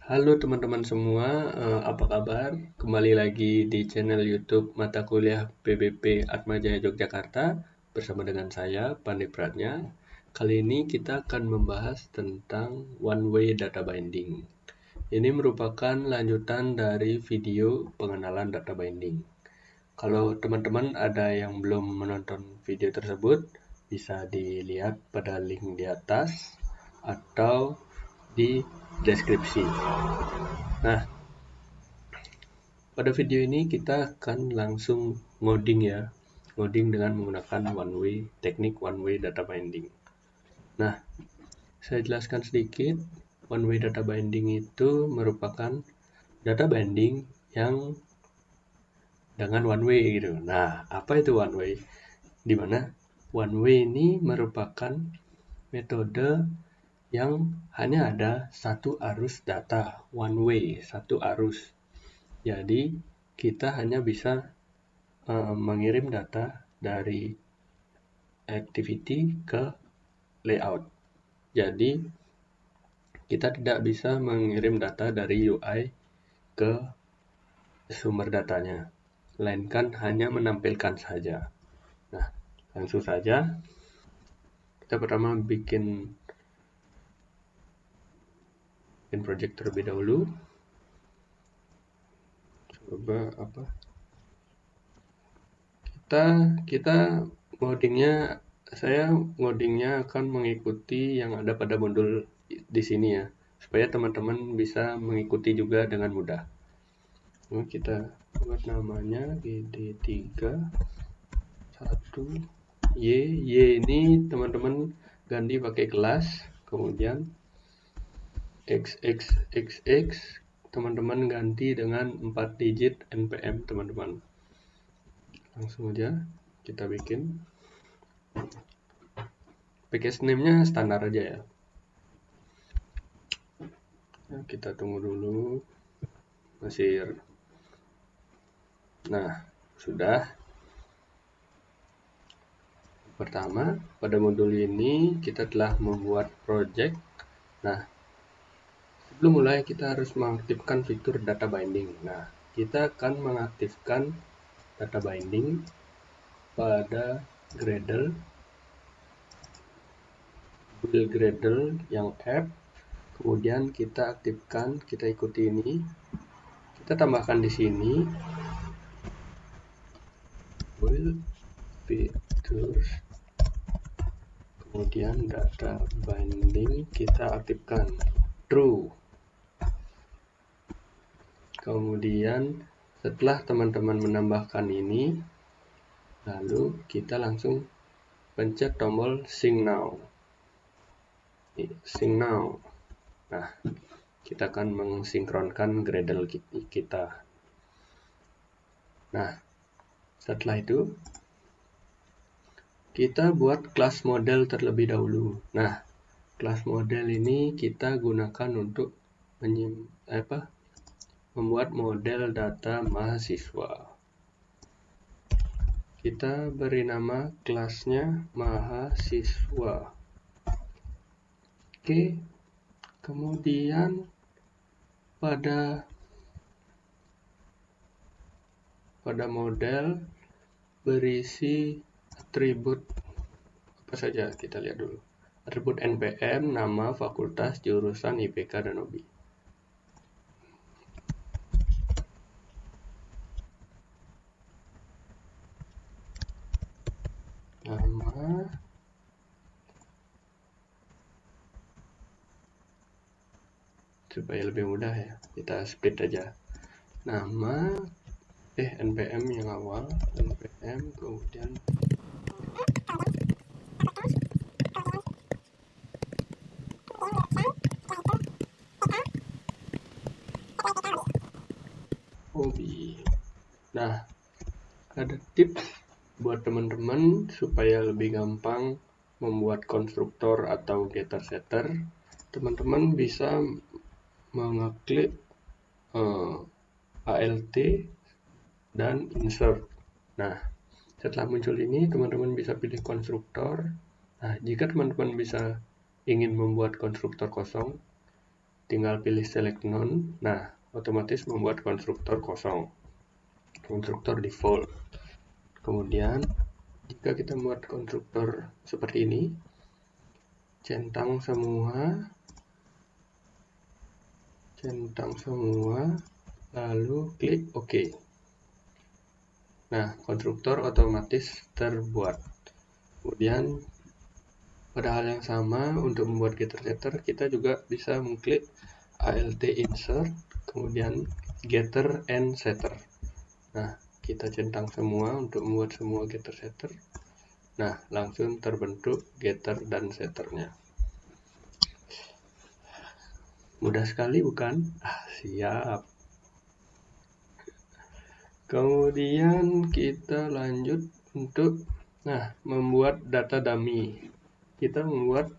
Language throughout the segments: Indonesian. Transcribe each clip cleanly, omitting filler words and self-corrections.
Halo teman-teman semua, apa kabar? Kembali lagi di channel YouTube Mata Kuliah PBP Atmajaya Yogyakarta bersama dengan saya, Pandi Pratnya. Kali ini kita akan membahas tentang one-way data binding. Ini merupakan lanjutan dari video pengenalan data binding. Kalau teman-teman ada yang belum menonton video tersebut, bisa dilihat pada link di atas atau di deskripsi. Nah, pada video ini kita akan langsung ngoding ya, ngoding dengan menggunakan teknik one way data binding. Nah, saya jelaskan sedikit. One way data binding itu merupakan data binding yang dengan one way gitu. Nah, apa itu one way? Dimana one way ini merupakan metode yang hanya ada satu arus data, one way, satu arus. Jadi, kita hanya bisa mengirim data dari activity ke layout. Jadi, kita tidak bisa mengirim data dari UI ke sumber datanya, melainkan hanya menampilkan saja. Nah, langsung saja. Kita pertama bikin project terlebih dahulu. Coba apa? Kita saya ngodingnya akan mengikuti yang ada pada modul di sini ya, supaya teman-teman bisa mengikuti juga dengan mudah. Nah, kita buat namanya GD3 1 Y ini teman-teman ganti pakai kelas, kemudian XXXX teman-teman ganti dengan 4 digit NPM teman-teman. Langsung aja kita bikin. Package name-nya standar aja ya. Nah, kita tunggu dulu. Masih. Nah, sudah. Pertama, pada modul ini kita telah membuat project. Nah, sebelum mulai kita harus mengaktifkan fitur data binding. Nah, kita akan mengaktifkan data binding pada Gradle, build Gradle yang app. Kemudian kita aktifkan, kita ikuti ini. Kita tambahkan di sini build features, kemudian data binding kita aktifkan true. Kemudian setelah teman-teman menambahkan ini, lalu kita langsung pencet tombol sync now. Nah, kita akan mensinkronkan Gradle kita. Nah, setelah itu kita buat kelas model terlebih dahulu. Nah, kelas model ini kita gunakan untuk membuat model data mahasiswa. Kita beri nama kelasnya mahasiswa. Oke. Kemudian pada model berisi atribut apa saja, kita lihat dulu. Atribut NPM, nama, fakultas, jurusan, IPK, dan hobi. Nama, supaya lebih mudah ya, kita split aja. Nama, NPM yang awal, NPM, kemudian hobi. Nah, ada tips buat teman-teman supaya lebih gampang membuat konstruktor atau getter setter. Teman-teman bisa mengeklik ALT dan insert. Nah, setelah muncul ini teman-teman bisa pilih konstruktor. Nah, jika teman-teman ingin membuat konstruktor kosong, tinggal pilih select none. Nah, otomatis membuat konstruktor kosong, konstruktor default. Kemudian jika kita membuat konstruktor seperti ini, centang semua, lalu klik OK. Nah, konstruktor otomatis terbuat. Kemudian pada hal yang sama, untuk membuat getter-setter, kita juga bisa mengklik alt insert, kemudian getter and setter. Nah, kita centang semua untuk membuat semua getter-setter. Nah, langsung terbentuk getter dan setternya. Mudah sekali bukan? Siap. Kemudian kita lanjut untuk membuat data dummy. Kita membuat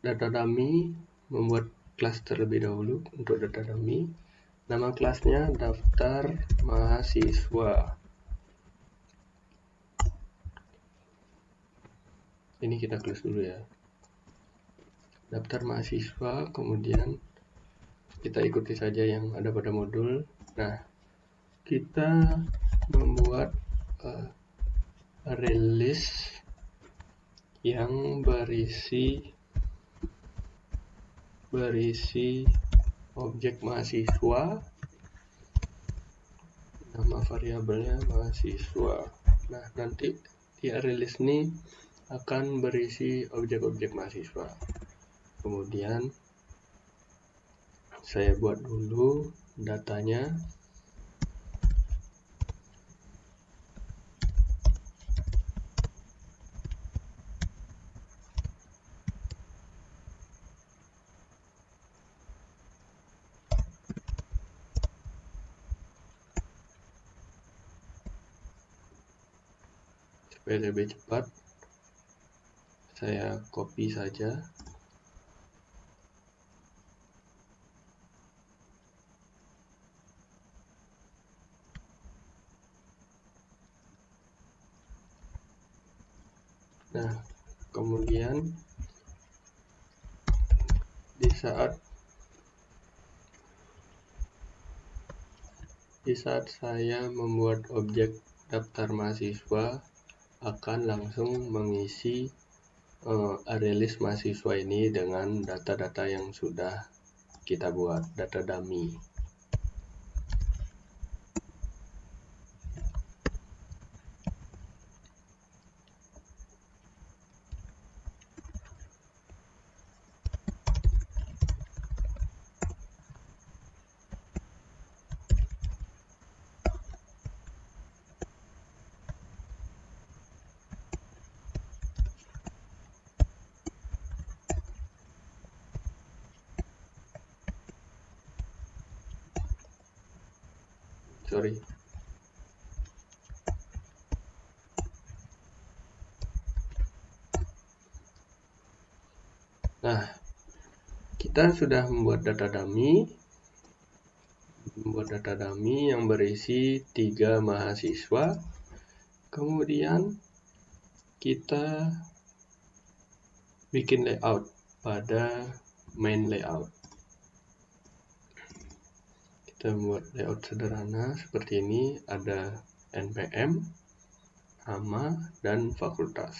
data dummy, membuat kelas terlebih dahulu untuk data dummy. Nama kelasnya daftar mahasiswa. Ini kita close dulu ya. Daftar mahasiswa, kemudian kita ikuti saja yang ada pada modul. Nah, kita membuat release yang berisi objek mahasiswa, nama variabelnya mahasiswa. Nah, nanti di release ini akan berisi objek-objek mahasiswa. Kemudian saya buat dulu datanya. Supaya lebih cepat, saya copy saja. Nah, kemudian di saat saya membuat objek daftar mahasiswa, akan langsung mengisi arraylist mahasiswa ini dengan data-data yang sudah kita buat, data dummy. Nah, kita sudah membuat data dummy, yang berisi 3 mahasiswa. Kemudian kita bikin layout pada main layout. Kita membuat layout sederhana seperti ini, ada npm, nama, dan fakultas.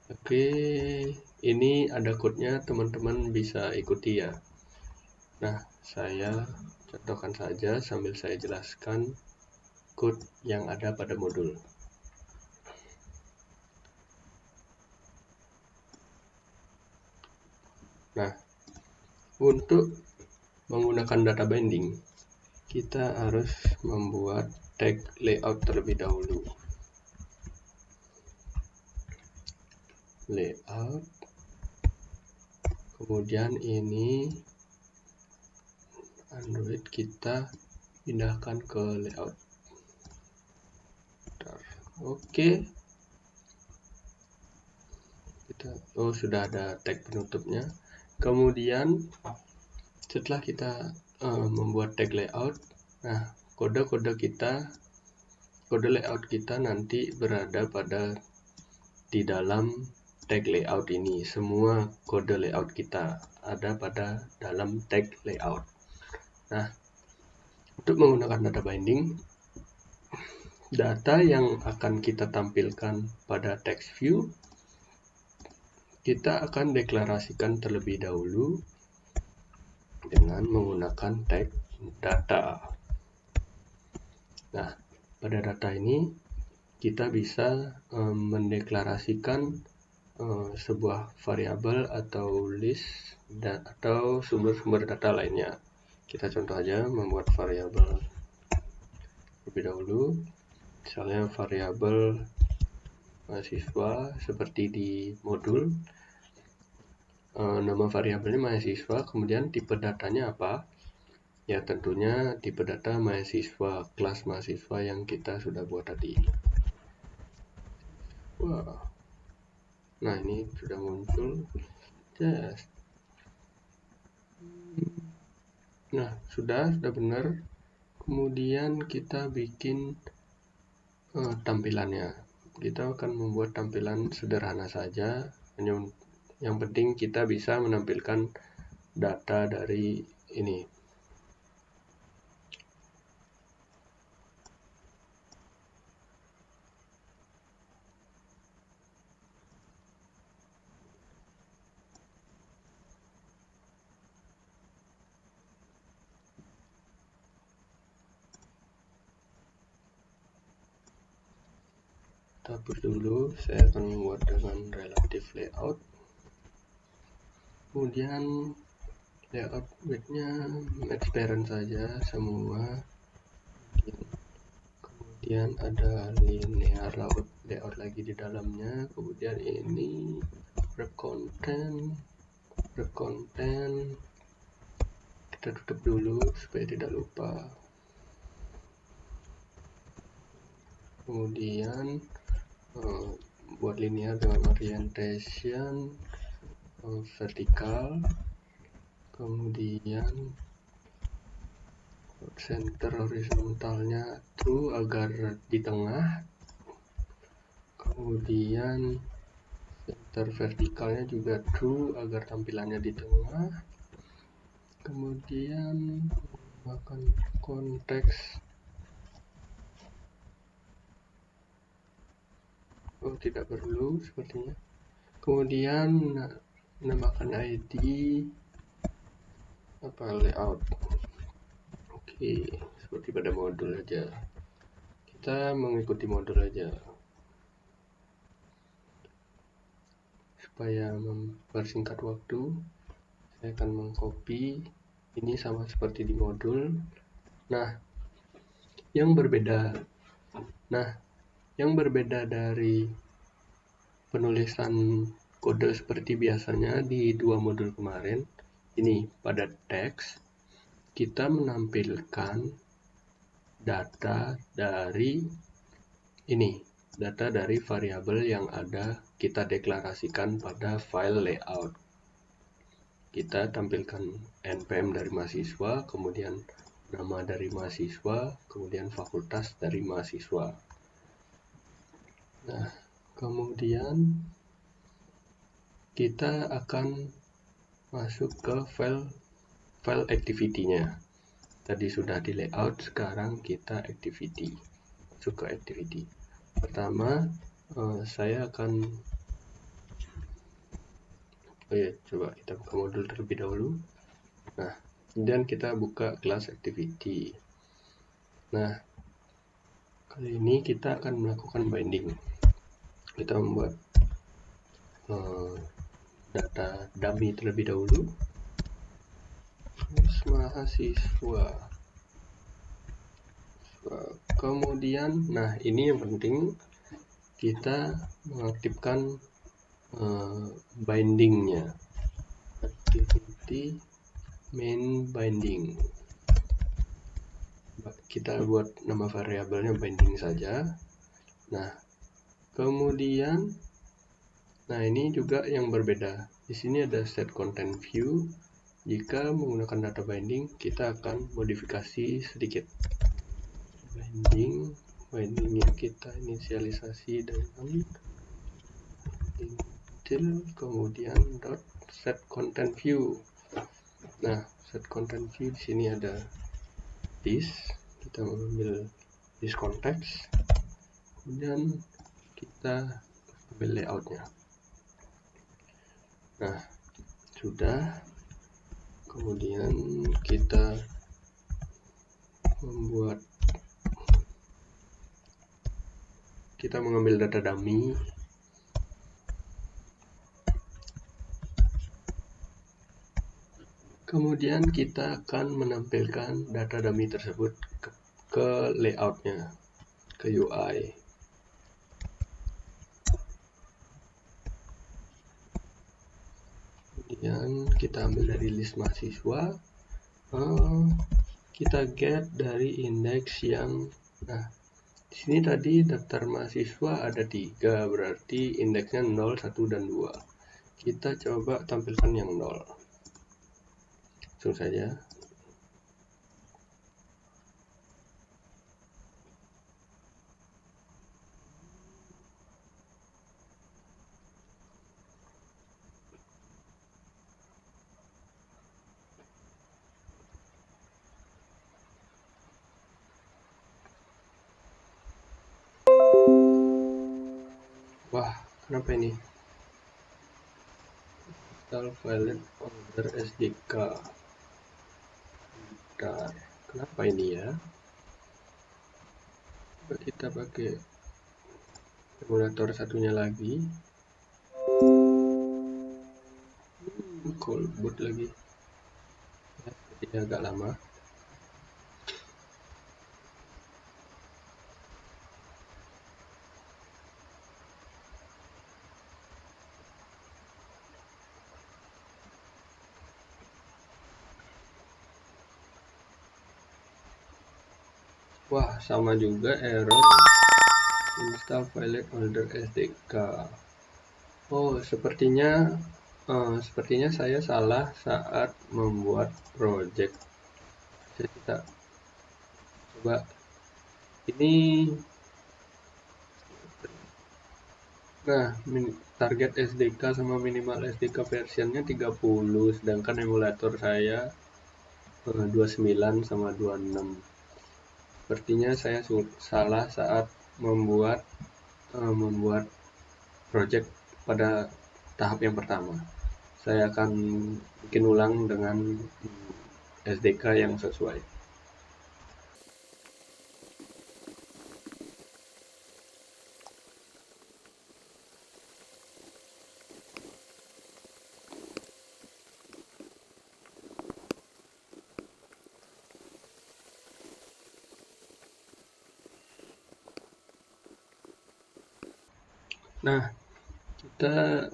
Oke, ini ada code-nya, teman-teman bisa ikuti ya. Nah, saya contohkan saja sambil saya jelaskan code yang ada pada modul. Nah, untuk menggunakan data binding, kita harus membuat tag layout terlebih dahulu. Layout, kemudian ini Android kita pindahkan ke layout. Oke. Sudah ada tag penutupnya. Kemudian setelah kita membuat tag layout, nah kode layout kita nanti berada di dalam tag layout ini. Semua kode layout kita ada pada dalam tag layout. Nah, untuk menggunakan data binding, data yang akan kita tampilkan pada text view, kita akan deklarasikan terlebih dahulu dengan menggunakan tag data. Nah, pada data ini kita bisa mendeklarasikan sebuah variabel atau list atau sumber-sumber data lainnya. Kita contoh aja membuat variabel terlebih dahulu, misalnya variabel mahasiswa seperti di modul. Nama variabelnya mahasiswa, kemudian tipe datanya apa? Ya tentunya tipe data mahasiswa, kelas mahasiswa yang kita sudah buat tadi. Wah. Nah, ini sudah muncul. Yes. Nah, sudah benar. Kemudian kita bikin tampilannya. Kita akan membuat tampilan sederhana saja. Yang penting kita bisa menampilkan data dari ini. Hapus dulu, saya akan membuat dengan relative layout. Kemudian layout width-nya max parent saja semua. Kemudian ada linear layout lagi di dalamnya. Kemudian ini wrap content. Kita tutup dulu supaya tidak lupa. Kemudian buat linear dengan orientation vertikal, kemudian center horizontalnya true agar di tengah, kemudian center vertikalnya juga true agar tampilannya di tengah, kemudian menggunakan konteks tidak perlu sepertinya. Kemudian namakan ID layout. Oke, seperti pada modul aja. Kita mengikuti modul aja supaya mempersingkat waktu. Saya akan mengcopy ini sama seperti di modul. Nah, yang berbeda dari penulisan kode seperti biasanya di dua modul kemarin, ini pada teks kita menampilkan data dari variabel yang ada kita deklarasikan pada file layout. Kita tampilkan npm dari mahasiswa, kemudian nama dari mahasiswa, kemudian fakultas dari mahasiswa. Nah, kemudian kita akan masuk ke file activity-nya. Tadi sudah di layout, sekarang kita activity. Masuk ke activity. Pertama, saya akan coba kita buka modul terlebih dahulu. Nah, kemudian kita buka kelas activity. Nah, kali ini kita akan melakukan binding. Kita membuat data dummy terlebih dahulu. Mahasiswa. Kemudian, nah ini yang penting, kita mengaktifkan bindingnya. Activity main binding. Kita buat nama variabelnya binding saja. Nah, kemudian, nah ini juga yang berbeda. Di sini ada set content view. Jika menggunakan data binding, kita akan modifikasi sedikit. Bindingnya kita inisialisasi dengan till kemudian dot set content view. Nah, set content view di sini ada this, kita mengambil this context, kemudian kita ambil layoutnya. Nah, sudah. Kemudian kita mengambil data dummy. Kemudian kita akan menampilkan data dummy tersebut ke layoutnya, ke UI. Kemudian kita ambil dari list mahasiswa, kita get dari indeks yang, nah di sini tadi daftar mahasiswa ada 3, berarti indeksnya 0, 1, dan 2. Kita coba tampilkan yang 0. Langsung saja. Wah, kenapa ini? Install valid order SDK. Bentar, kenapa ini ya? Coba kita pakai emulator satunya lagi. Cold boot lagi. Ya, jadi agak lama. Wah, sama juga error install valid order SDK. Oh, sepertinya saya salah saat membuat project. Saya tidak coba ini. Nah, target SDK sama minimal SDK versionnya 30, sedangkan emulator saya 29 sama 26. Sepertinya saya salah saat membuat project pada tahap yang pertama. Saya akan bikin ulang dengan SDK yang sesuai. Nah, kita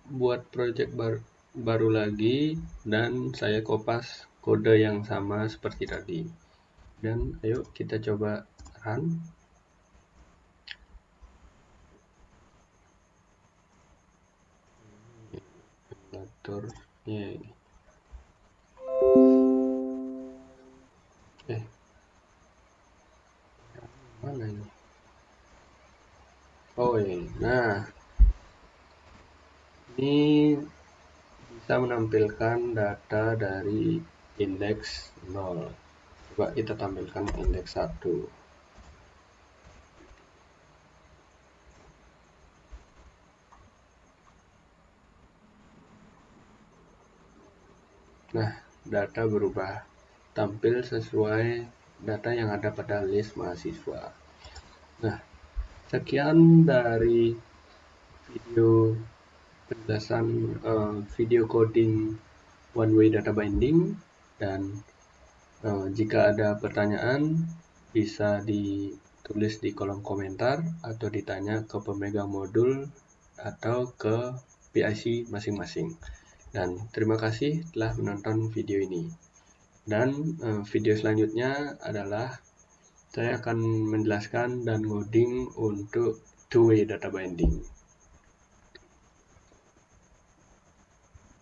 buat project baru lagi dan saya kopas kode yang sama seperti tadi. Dan ayo kita coba run. Emulatornya ini. Mana ini? Oh ini. Nah, ini bisa menampilkan data dari indeks 0. Coba kita tampilkan indeks 1. Nah, data berubah, tampil sesuai data yang ada pada list mahasiswa. Nah, sekian dari video penjelasan video coding one way data binding, dan jika ada pertanyaan bisa ditulis di kolom komentar atau ditanya ke pemegang modul atau ke PIC masing-masing. Dan terima kasih telah menonton video ini. Dan video selanjutnya adalah saya akan menjelaskan dan ngoding untuk two-way data binding.